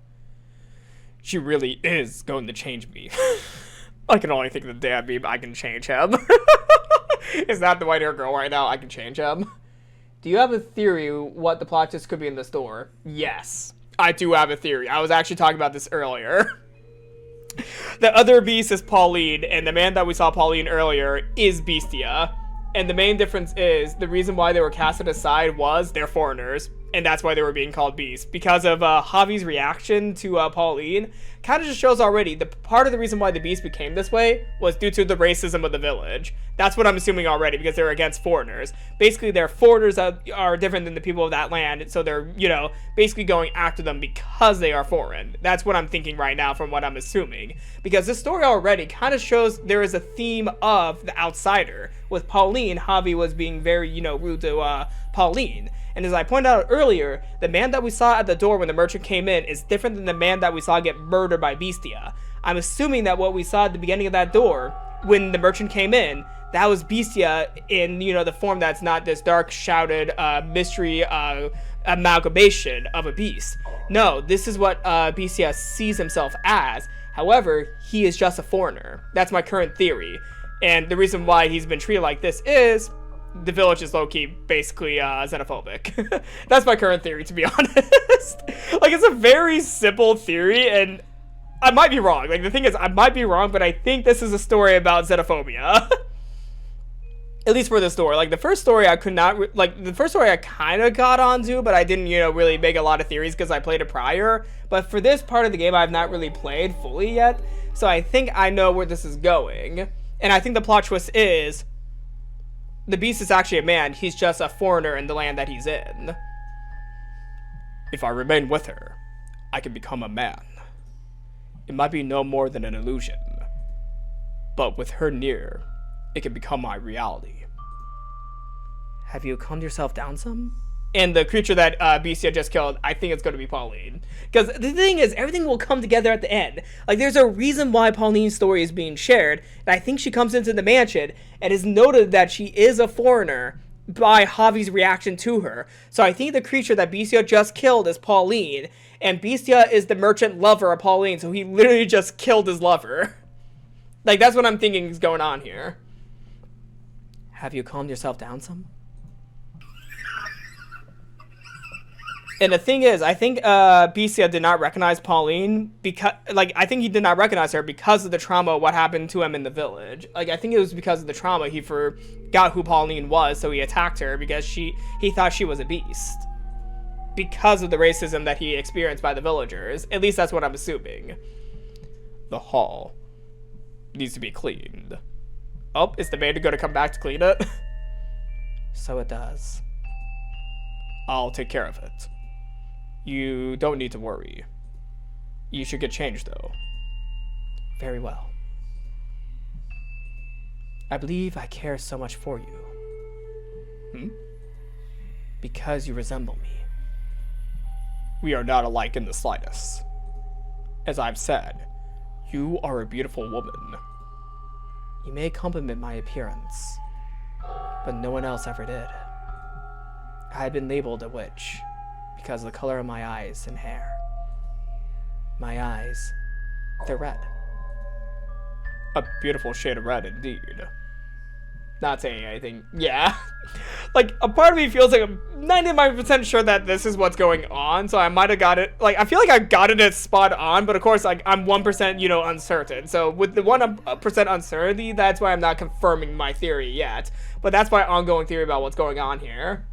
She really is going to change me. I can only think of the damn meme, I can change him. Is that the white-haired girl right now? I can change him. Do you have a theory what the plot twist could be in the store? Yes, I do have a theory. I was actually talking about this earlier. The other beast is Pauline, and the man that we saw Pauline earlier is Bestia. And the main difference is, the reason why they were casted aside was they're foreigners. and that's why they were being called beasts. Because of Javi's reaction to Pauline, kind of just shows already the part of the reason why the beast became this way was due to the racism of the village. That's what I'm assuming already, because they're against foreigners. Basically, they're foreigners that are different than the people of that land, so they're, you know, basically going after them because they are foreign. That's what I'm thinking right now from what I'm assuming. Because this story already kind of shows there is a theme of the outsider. With Pauline, Javi was being very, you know, rude to Pauline. And as I pointed out earlier, the man that we saw at the door when the merchant came in is different than the man that we saw get murdered by Bestia. I'm assuming that what we saw at the beginning of that door, when the merchant came in, that was Bestia in, you know, the form that's not this dark, shrouded, mystery amalgamation of a beast. No, this is what Bestia sees himself as. However, he is just a foreigner. That's my current theory. And the reason why he's been treated like this is the village is low-key basically xenophobic. That's my current theory, to be honest. Like, it's a very simple theory, and I might be wrong. Like, the thing is, I might be wrong, but I think this is a story about xenophobia. At least for this story. Like, the first story I could not, the first story I kind of got onto, but I didn't, you know, really make a lot of theories because I played it prior. But for this part of the game, I've not really played fully yet, so I think I know where this is going. And I think the plot twist is the beast is actually a man. He's just a foreigner in the land that he's in. If I remain with her, I can become a man. It might be no more than an illusion, but with her near, it can become my reality. Have you calmed yourself down some? And the creature that Bestia just killed, I think it's going to be Pauline. Because the thing is, everything will come together at the end. Like, there's a reason why Pauline's story is being shared, and I think she comes into the mansion and is noted that she is a foreigner by Javi's reaction to her. So I think the creature that Bestia just killed is Pauline, and Bestia is the merchant lover of Pauline, so he literally just killed his lover. Like, that's what I'm thinking is going on here. Have you calmed yourself down some? And the thing is, I think Bestia did not recognize Pauline because, like, I think he did not recognize her because of the trauma of what happened to him in the village. Like, I think it was because of the trauma he forgot who Pauline was, so he attacked her because he thought she was a beast. Because of the racism that he experienced by the villagers. At least that's what I'm assuming. The hall needs to be cleaned. Oh, is the maid going to come back to clean it? So it does. I'll take care of it. You don't need to worry. You should get changed, though. Very well. I believe I care so much for you. Because you resemble me. We are not alike in the slightest. As I've said, you are a beautiful woman. You may compliment my appearance, but no one else ever did. I had been labeled a witch because of the color of my eyes and hair. My eyes, they're red. A beautiful shade of red, indeed. Not saying anything. Yeah. Like, a part of me feels like I'm 99% sure that this is what's going on, so I might have got it. Like, I feel like I got it spot on, but of course, like, I'm 1%, you know, uncertain. So with the 1% uncertainty, that's why I'm not confirming my theory yet. But that's my ongoing theory about what's going on here.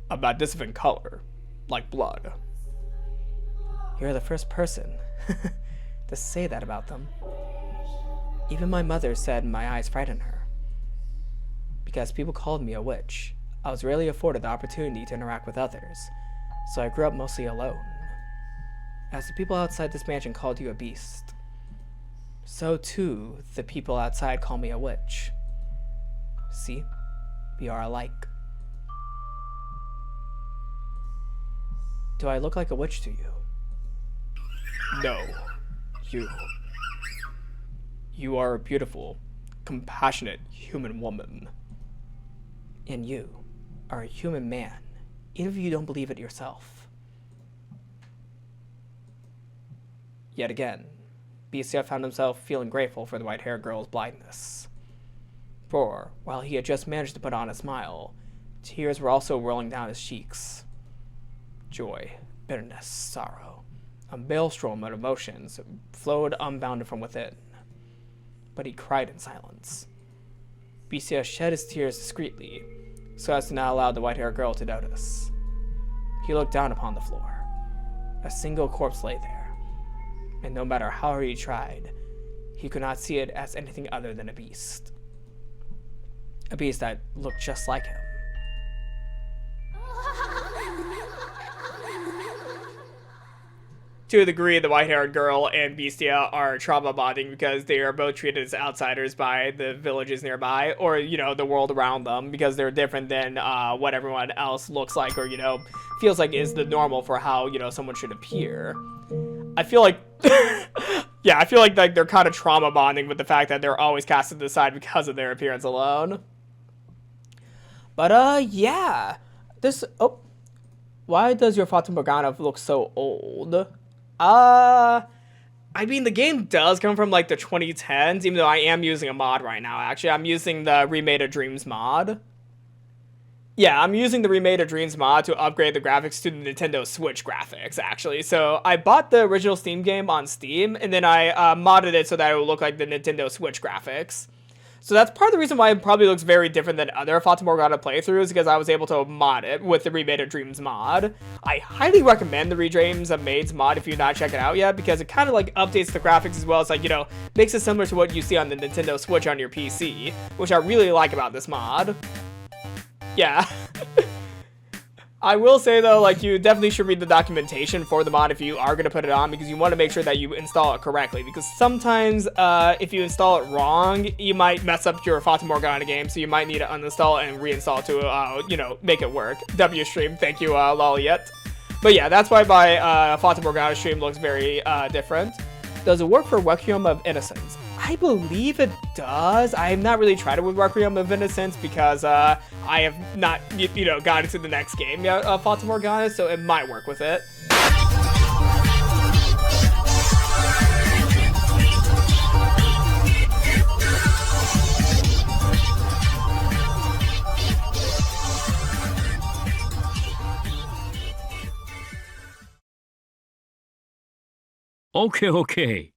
About different color, like blood. You're the first person to say that about them. Even my mother said my eyes frightened her. Because people called me a witch, I was rarely afforded the opportunity to interact with others, so I grew up mostly alone. As the people outside this mansion called you a beast, so too the people outside call me a witch. See? We are alike. Do I look like a witch to you? No. You are a beautiful, compassionate human woman. And you are a human man, even if you don't believe it yourself. Yet again, Bestia found himself feeling grateful for the white-haired girl's blindness. For, while he had just managed to put on a smile, tears were also rolling down his cheeks. Joy, bitterness, sorrow, a maelstrom of emotions flowed unbounded from within. But he cried in silence. Bestia shed his tears discreetly, so as to not allow the white-haired girl to notice. He looked down upon the floor. A single corpse lay there, and no matter how hard he tried, he could not see it as anything other than a beast. A beast that looked just like him. To a degree, the white-haired girl and Bestia are trauma bonding because they are both treated as outsiders by the villages nearby, or, you know, the world around them, because they're different than what everyone else looks like or, you know, feels like is the normal for how, you know, someone should appear. I feel like, yeah, I feel like they're kind of trauma bonding with the fact that they're always cast to the side because of their appearance alone. But, yeah. Why does your Fata Morgana look so old? I mean, the game does come from, like, the 2010s, even though I am using a mod right now, actually. I'm using the Remaid of Dreams mod. Yeah, I'm using the Remaid of Dreams mod to upgrade the graphics to the Nintendo Switch graphics, actually. So, I bought the original Steam game on Steam, and then I modded it so that it would look like the Nintendo Switch graphics. So that's part of the reason why it probably looks very different than other Fata Morgana playthroughs, because I was able to mod it with the Remaid of Dreams mod. I highly recommend the Redreams of Maids mod if you've not checked it out yet, because it kind of like updates the graphics as well as, like, you know, makes it similar to what you see on the Nintendo Switch on your PC, which I really like about this mod. Yeah. I will say though, like, you definitely should read the documentation for the mod if you are going to put it on, because you want to make sure that you install it correctly, because sometimes if you install it wrong, you might mess up your Fata Morgana game, so you might need to uninstall it and reinstall it to, you know, make it work. W stream, thank you, Lolliet. But yeah, that's why my Fata Morgana stream looks very different. Does it work for Requiem of Innocence? I believe it does. I have not really tried it with Requiem of Innocence because I have not, you know, gotten to the next game yet of Fata Morgana, so it might work with it. Okay.